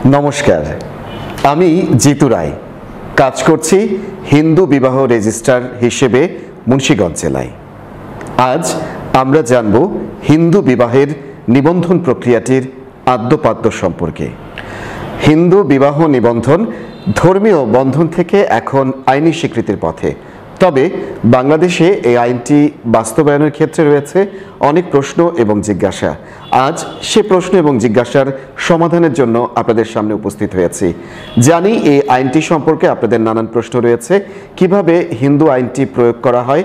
নমস্কার, আমি জিতু রায় কাজ করছি হিন্দু বিবাহ রেজিস্ট্রার হিসেবে মুন্সিগঞ্জ জেলায়। আজ আমরা জানব হিন্দু বিবাহের নিবন্ধন প্রক্রিয়াটির আদ্যোপাদ্য সম্পর্কে। হিন্দু বিবাহ নিবন্ধন ধর্মীয় বন্ধন থেকে এখন আইনি স্বীকৃতির পথে। তবে বাংলাদেশে এই আইনটি বাস্তবায়নের ক্ষেত্রে রয়েছে অনেক প্রশ্ন এবং জিজ্ঞাসা। আজ সে প্রশ্ন এবং জিজ্ঞাসার সমাধানের জন্য আপনাদের সামনে উপস্থিত হয়েছি। জানি এই আইনটি সম্পর্কে আপনাদের নানান প্রশ্ন রয়েছে। কিভাবে হিন্দু আইনটি প্রয়োগ করা হয়,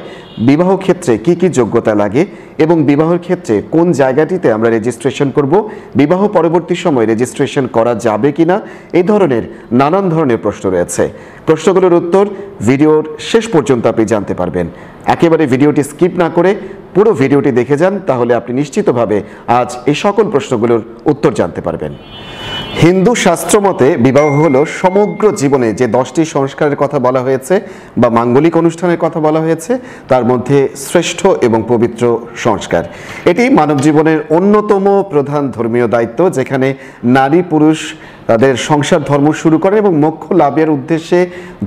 বিবাহ ক্ষেত্রে কি কি যোগ্যতা লাগে এবং বিবাহের ক্ষেত্রে কোন জায়গাটিতে আমরা রেজিস্ট্রেশন করব, বিবাহ পরবর্তী সময় রেজিস্ট্রেশন করা যাবে কিনা, এই ধরনের নানান ধরনের প্রশ্ন রয়েছে। প্রশ্নগুলোর উত্তর ভিডিওর শেষ পর্যন্ত আপনি জানতে পারবেন। একেবারে ভিডিওটি স্কিপ না করে পুরো ভিডিওটি দেখে যান, তাহলে আপনি নিশ্চিতভাবে আজ এই সকল প্রশ্নগুলোর উত্তর জানতে পারবেন। হিন্দু শাস্ত্র মতে বিবাহ হলো সমগ্র জীবনে যে 10টি সংস্কারের কথা বলা হয়েছে বা মাঙ্গলিক অনুষ্ঠানের কথা বলা হয়েছে, তার মধ্যে শ্রেষ্ঠ এবং পবিত্র সংস্কার। এটি মানব জীবনের অন্যতম প্রধান ধর্মীয় দায়িত্ব, যেখানে নারী পুরুষ তাদের সংসার ধর্ম শুরু করেন এবং মোক্ষ লাভের উদ্দেশ্যে,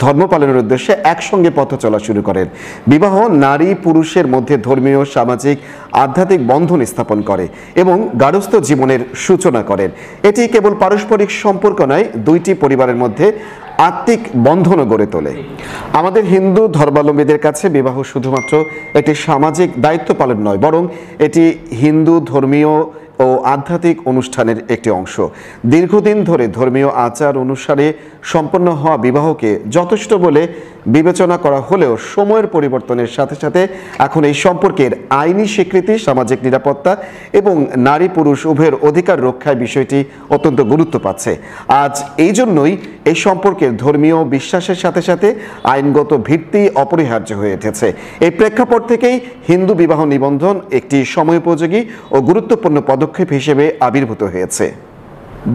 ধর্ম পালনের উদ্দেশ্যে একসঙ্গে পথ চলা শুরু করেন। বিবাহ নারী পুরুষের মধ্যে ধর্মীয়, সামাজিক, আধ্যাত্মিক বন্ধন স্থাপন করে এবং গার্হস্থ্য জীবনের সূচনা করেন। এটি কেবল পারস্পরিক সম্পর্ক নয়, দুইটি পরিবারের মধ্যে আত্মিক বন্ধনও গড়ে তোলে। আমাদের হিন্দু ধর্মাবলম্বীদের কাছে বিবাহ শুধুমাত্র একটি সামাজিক দায়িত্ব পালন নয়, বরং এটি হিন্দু ধর্মীয় ও আধ্যাত্মিক অনুষ্ঠানের একটি অংশ। দীর্ঘদিন ধরে ধর্মীয় আচার অনুসারে সম্পন্ন হওয়া বিবাহকে যথেষ্ট বলে বিবেচনা করা হলেও সময়ের পরিবর্তনের সাথে সাথে এখন এই সম্পর্কের আইনি স্বীকৃতি, সামাজিক নিরাপত্তা এবং নারী পুরুষ উভয়ের অধিকার রক্ষায় বিষয়টি অত্যন্ত গুরুত্ব পাচ্ছে। আজ এই জন্যই এই সম্পর্কের ধর্মীয় বিশ্বাসের সাথে সাথে আইনগত ভিত্তি অপরিহার্য হয়ে উঠেছে। এই প্রেক্ষাপট থেকেই হিন্দু বিবাহ নিবন্ধন একটি সময়োপযোগী ও গুরুত্বপূর্ণ পদক্ষেপ হিসেবে আবির্ভূত হয়েছে।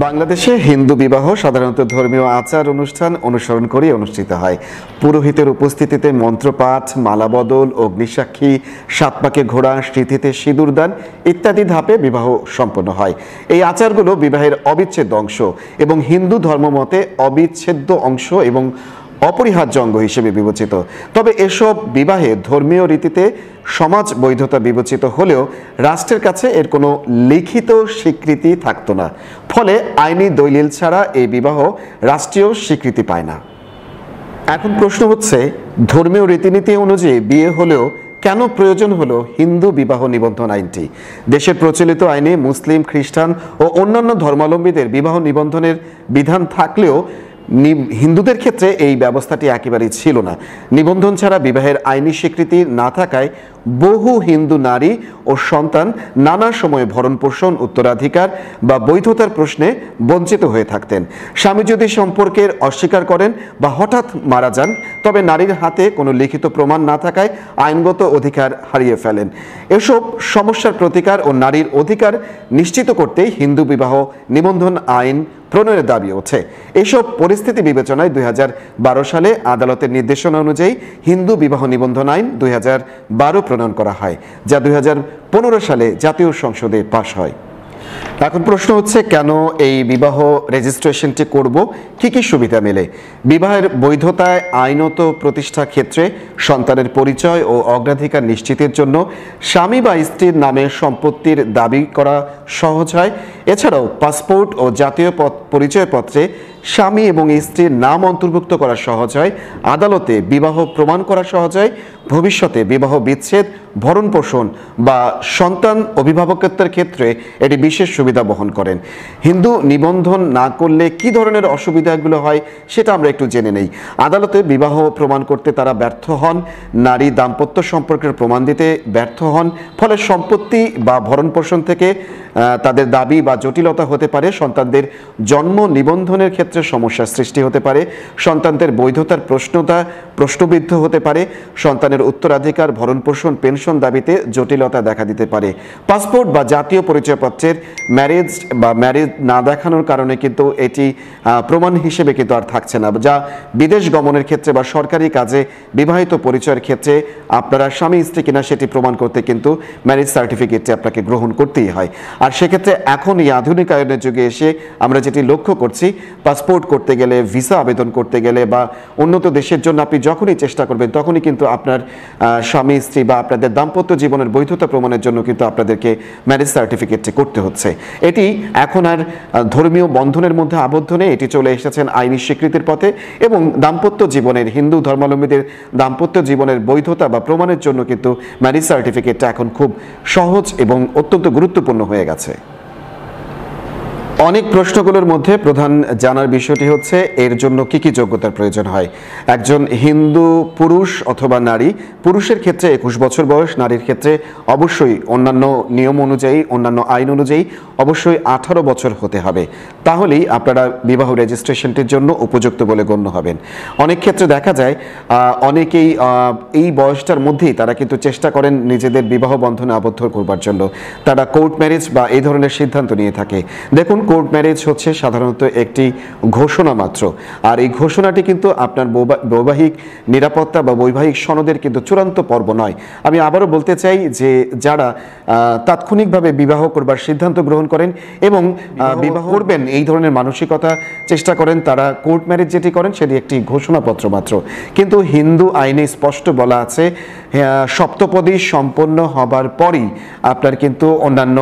বাংলাদেশে হিন্দু বিবাহ সাধারণত ধর্মীয় আচার অনুষ্ঠান অনুসরণ করে অনুষ্ঠিত হয়। পুরোহিতের উপস্থিতিতে মন্ত্রপাঠ, মালাবদল, অগ্নিসাক্ষী, 7 পাকে ঘোড়া, স্মৃতিতে সিঁদুরদান ইত্যাদি ধাপে বিবাহ সম্পন্ন হয়। এই আচারগুলো বিবাহের অবিচ্ছেদ্য অংশ এবং হিন্দু ধর্মমতে অবিচ্ছেদ্য অংশ এবং অপরিহার্য অঙ্গ হিসেবে বিবেচিত। তবে এসব বিবাহে ধর্মীয় রীতিতে সমাজ বৈধতা বিবেচিত হলেও রাষ্ট্রের কাছে এর কোনো লিখিত স্বীকৃতি থাকতো না। ফলে আইনি দলিল ছাড়া এই বিবাহ রাষ্ট্রীয় স্বীকৃতি পায় না। এখন প্রশ্ন হচ্ছে, ধর্মীয় রীতিনীতি অনুযায়ী বিয়ে হলেও কেন প্রয়োজন হলো হিন্দু বিবাহ নিবন্ধন আইনটি? দেশের প্রচলিত আইনে মুসলিম, খ্রিস্টান ও অন্যান্য ধর্মাবলম্বীদের বিবাহ নিবন্ধনের বিধান থাকলেও হিন্দুদের ক্ষেত্রে এই ব্যবস্থাটি একেবারেই ছিল না। নিবন্ধন ছাড়া বিবাহের আইনি স্বীকৃতি না থাকায় বহু হিন্দু নারী ও সন্তান নানা সময়ে ভরণ পোষণ, উত্তরাধিকার বা বৈধতার প্রশ্নে বঞ্চিত হয়ে থাকতেন। স্বামী যদি সম্পর্কের অস্বীকার করেন বা হঠাৎ মারা যান, তবে নারীর হাতে কোনো লিখিত প্রমাণ না থাকায় আইনগত অধিকার হারিয়ে ফেলেন। এসব সমস্যার প্রতিকার ও নারীর অধিকার নিশ্চিত করতেই হিন্দু বিবাহ নিবন্ধন আইন প্রণয়নের দাবি ওঠে। এইসব পরিস্থিতি বিবেচনায় 2012 সালে আদালতের নির্দেশনা অনুযায়ী হিন্দু বিবাহ নিবন্ধন আইন 2012 প্রণয়ন করা হয়, যা 2015 সালে জাতীয় সংসদে পাশ হয়। এখন প্রশ্ন হচ্ছে, কেন এই বিবাহ রেজিস্ট্রেশনটি করব, কি কি সুবিধা মেলে? বিবাহের বৈধতায় আইনত প্রতিষ্ঠা ক্ষেত্রে সন্তানের পরিচয় ও অগ্রাধিকার নিশ্চিতের জন্য স্বামী বা স্ত্রীর নামে সম্পত্তির দাবি করা সহজ হয়। এছাড়াও পাসপোর্ট ও জাতীয় পরিচয়পত্রে স্বামী এবং স্ত্রীর নাম অন্তর্ভুক্ত করা সহজ হয়। আদালতে বিবাহ প্রমাণ করা সহজ হয়। ভবিষ্যতে বিবাহ বিচ্ছেদ, ভরণ পোষণ বা সন্তান অভিভাবকত্বের ক্ষেত্রে এটি বিশেষ সুবিধা বহন করেন। হিন্দু নিবন্ধন না করলে কি ধরনের অসুবিধাগুলো হয় সেটা আমরা একটু জেনে নেই। আদালতে বিবাহ প্রমাণ করতে তারা ব্যর্থ হন, নারী দাম্পত্য সম্পর্কের প্রমাণ দিতে ব্যর্থ হন। ফলে সম্পত্তি বা ভরণ পোষণ থেকে তাদের দাবি বা জটিলতা হতে পারে। সন্তানদের জন্ম নিবন্ধনের ক্ষেত্রে সমস্যার সৃষ্টি হতে পারে। সন্তানদের বৈধতার প্রশ্নবিদ্ধ হতে পারে। সন্তানের উত্তরাধিকার, ভরণ পোষণ, পেনশন দাবিতে জটিলতা দেখা দিতে পারে। পাসপোর্ট বা জাতীয় পরিচয়পত্রের ম্যারেজ না দেখানোর কারণে কিন্তু এটি প্রমাণ হিসেবে কিন্তু আর থাকছে না, যা বিদেশ গমনের ক্ষেত্রে বা সরকারি কাজে বিবাহিত পরিচয়ের ক্ষেত্রে আপনারা স্বামী স্ত্রী কিনা সেটি প্রমাণ করতে কিন্তু ম্যারেজ সার্টিফিকেটটি আপনাকে গ্রহণ করতেই হয়। আর সেক্ষেত্রে এখন এই আধুনিকায়নের যুগে এসে আমরা যেটি লক্ষ্য করছি, পাসপোর্ট করতে গেলে, ভিসা আবেদন করতে গেলে বা উন্নত দেশের জন্য আপনি যখনই চেষ্টা করবেন তখনই কিন্তু আপনার স্বামী স্ত্রী বা আপনাদের দাম্পত্য জীবনের বৈধতা প্রমাণের জন্য কিন্তু আপনাদেরকে ম্যারেজ সার্টিফিকেটটি করতে হচ্ছে। এটি এখন আর ধর্মীয় বন্ধনের মধ্যে আবদ্ধ নেই, এটি চলে এসেছেন আইনি স্বীকৃতির পথে এবং দাম্পত্য জীবনের, হিন্দু ধর্মাবলম্বীদের দাম্পত্য জীবনের বৈধতা বা প্রমাণের জন্য কিন্তু ম্যারেজ সার্টিফিকেটটা এখন খুব সহজ এবং অত্যন্ত গুরুত্বপূর্ণ হয়ে গেছে। অনেক প্রশ্নগুলোর মধ্যে প্রধান জানার বিষয়টি হচ্ছে এর জন্য কি কি যোগ্যতার প্রয়োজন হয়। একজন হিন্দু পুরুষ অথবা নারী, পুরুষের ক্ষেত্রে 21 বছর বয়স, নারীর ক্ষেত্রে অবশ্যই অন্যান্য নিয়ম অনুযায়ী, অন্যান্য আইন অনুযায়ী অবশ্যই 18 বছর হতে হবে, তাহলেই আপনারা বিবাহ রেজিস্ট্রেশনটির জন্য উপযুক্ত বলে গণ্য হবেন। অনেক ক্ষেত্রে দেখা যায় অনেকেই এই বয়সটার মধ্যেই তারা কিন্তু চেষ্টা করেন নিজেদের বিবাহ বন্ধনে আবদ্ধ করবার জন্য, তারা কোর্ট ম্যারেজ বা এই ধরনের সিদ্ধান্ত নিয়ে থাকে। দেখুন, কোর্ট ম্যারেজ হচ্ছে সাধারণত একটি ঘোষণা মাত্র, আর এই ঘোষণাটি কিন্তু আপনার বৈবাহিক নিরাপত্তা বা বৈবাহিক সনদের কিন্তু চূড়ান্ত পর্ব নয়। আমি আবারও বলতে চাই যে যারা তাৎক্ষণিকভাবে বিবাহ করবার সিদ্ধান্ত গ্রহণ করেন এবং বিবাহ করবেন এই ধরনের মানসিকতা চেষ্টা করেন, তারা কোর্ট ম্যারেজ যেটি করেন সেটি একটি ঘোষণাপত্র মাত্র। কিন্তু হিন্দু আইনে স্পষ্ট বলা আছে সপ্তপদী সম্পন্ন হবার পরই আপনার কিন্তু অন্যান্য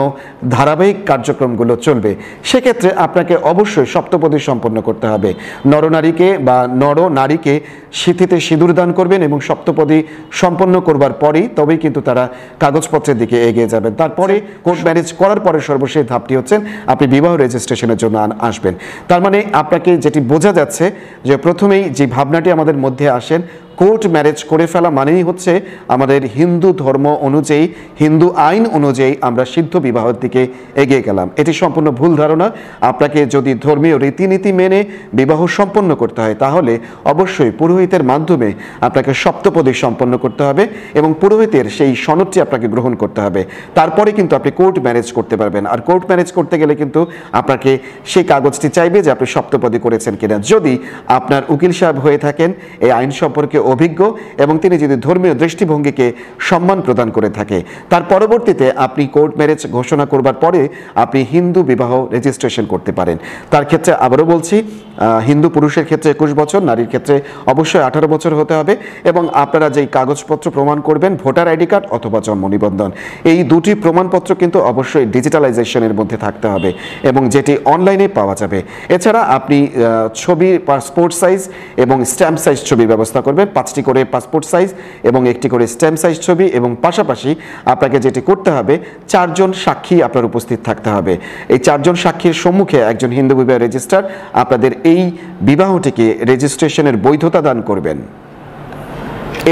ধারাবাহিক কার্যক্রমগুলো চলবে। সেক্ষেত্রে আপনাকে অবশ্যই সপ্তপদী সম্পন্ন করতে হবে। নরনারীকে বা নরনারীকে সিঁথিতে সিঁদুর দান করবেন এবং সপ্তপদী সম্পন্ন করবার পরেই তবেই কিন্তু তারা কাগজপত্রের দিকে এগিয়ে যাবেন। তারপরে কোর্ট ম্যারেজ করার পরে সর্বশেষ ধাপটি হচ্ছেন আপনি বিবাহ রেজিস্ট্রেশনের জন্য আসবেন। তার মানে আপনাকে যেটি বোঝা যাচ্ছে যে প্রথমেই যে ভাবনাটি আমাদের মধ্যে আসেন, কোর্ট ম্যারেজ করে ফেলা মানেই হচ্ছে আমাদের হিন্দু ধর্ম অনুযায়ী, হিন্দু আইন অনুযায়ী আমরা সিদ্ধ বিবাহের দিকে এগিয়ে গেলাম। এটি সম্পূর্ণ ভুল ধারণা। আপনাকে যদি ধর্মীয় রীতিনীতি মেনে বিবাহ সম্পন্ন করতে হয় তাহলে অবশ্যই পুরোহিতের মাধ্যমে আপনাকে সপ্তপদী সম্পন্ন করতে হবে এবং পুরোহিতের সেই সনদটি আপনাকে গ্রহণ করতে হবে। তারপরে কিন্তু আপনি কোর্ট ম্যারেজ করতে পারবেন। আর কোর্ট ম্যারেজ করতে গেলে কিন্তু আপনাকে সেই কাগজটি চাইবে যে আপনি সপ্তপদী করেছেন কিনা। যদি আপনার উকিল সাহেব হয়ে থাকেন, এই আইন সম্পর্কে অভিজ্ঞ এবং তিনি যদি ধর্মীয় দৃষ্টিভঙ্গিকে সম্মান প্রদান করে থাকে, তার পরবর্তীতে আপনি কোর্ট ম্যারেজ ঘোষণা করবার পরে আপনি হিন্দু বিবাহ রেজিস্ট্রেশন করতে পারেন। তার ক্ষেত্রে আবারও বলছি, হিন্দু পুরুষের ক্ষেত্রে 21 বছর, নারীর ক্ষেত্রে অবশ্যই 18 বছর হতে হবে এবং আপনারা যেই কাগজপত্র প্রমাণ করবেন, ভোটার আইডি কার্ড অথবা জন্ম নিবন্ধন, এই দুটি প্রমাণপত্র কিন্তু অবশ্যই ডিজিটালাইজেশনের মধ্যে থাকতে হবে এবং যেটি অনলাইনে পাওয়া যাবে। এছাড়া আপনি ছবি, পাসপোর্ট সাইজ এবং স্ট্যাম্প সাইজ ছবির ব্যবস্থা করবেন, 5টি করে পাসপোর্ট সাইজ এবং 1টি করে স্ট্যাম্প সাইজ ছবি, এবং পাশাপাশি আপনাকে যেটি করতে হবে 4 জন সাক্ষী আপনার উপস্থিত থাকতে হবে। এই 4 জন সাক্ষীর সম্মুখে একজন হিন্দু বিবাহ রেজিস্ট্রার আপনাদের এই বিবাহটিকে রেজিস্ট্রেশনের বৈধতা দান করবেন।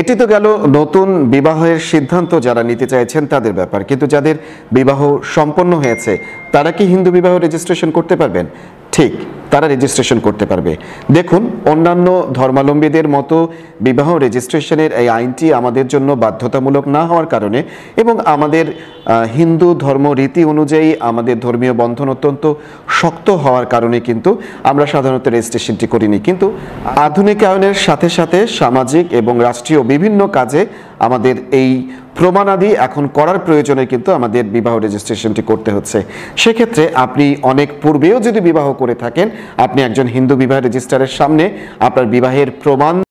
এটি তো গেল নতুন বিবাহের সিদ্ধান্ত যারা নিতে চাইছেন তাদের ব্যাপার, কিন্তু যাদের বিবাহ সম্পন্ন হয়েছে তারা কি হিন্দু বিবাহ রেজিস্ট্রেশন করতে পারবেন? ঠিক, তারা রেজিস্ট্রেশন করতে পারবে। দেখুন, অন্যান্য ধর্মাবলম্বীদের মতো বিবাহ রেজিস্ট্রেশনের এই আইনটি আমাদের জন্য বাধ্যতামূলক না হওয়ার কারণে এবং আমাদের হিন্দু ধর্ম রীতি অনুযায়ী আমাদের ধর্মীয় বন্ধন অত্যন্ত শক্ত হওয়ার কারণে কিন্তু আমরা সাধারণত রেজিস্ট্রেশনটি করিনি। কিন্তু আধুনিকায়নের সাথে সাথে সামাজিক এবং রাষ্ট্রীয় বিভিন্ন কাজে আমাদের এই প্রমাণাদি এখন করার প্রয়োজনে কিন্তু আমাদের বিবাহ রেজিস্ট্রেশনটি করতে হচ্ছে। সেক্ষেত্রে আপনি অনেক পূর্বেও যদি বিবাহ করে থাকেন, আপনি একজন হিন্দু বিবাহ রেজিস্ট্রারের সামনে আপনার বিবাহের প্রমাণ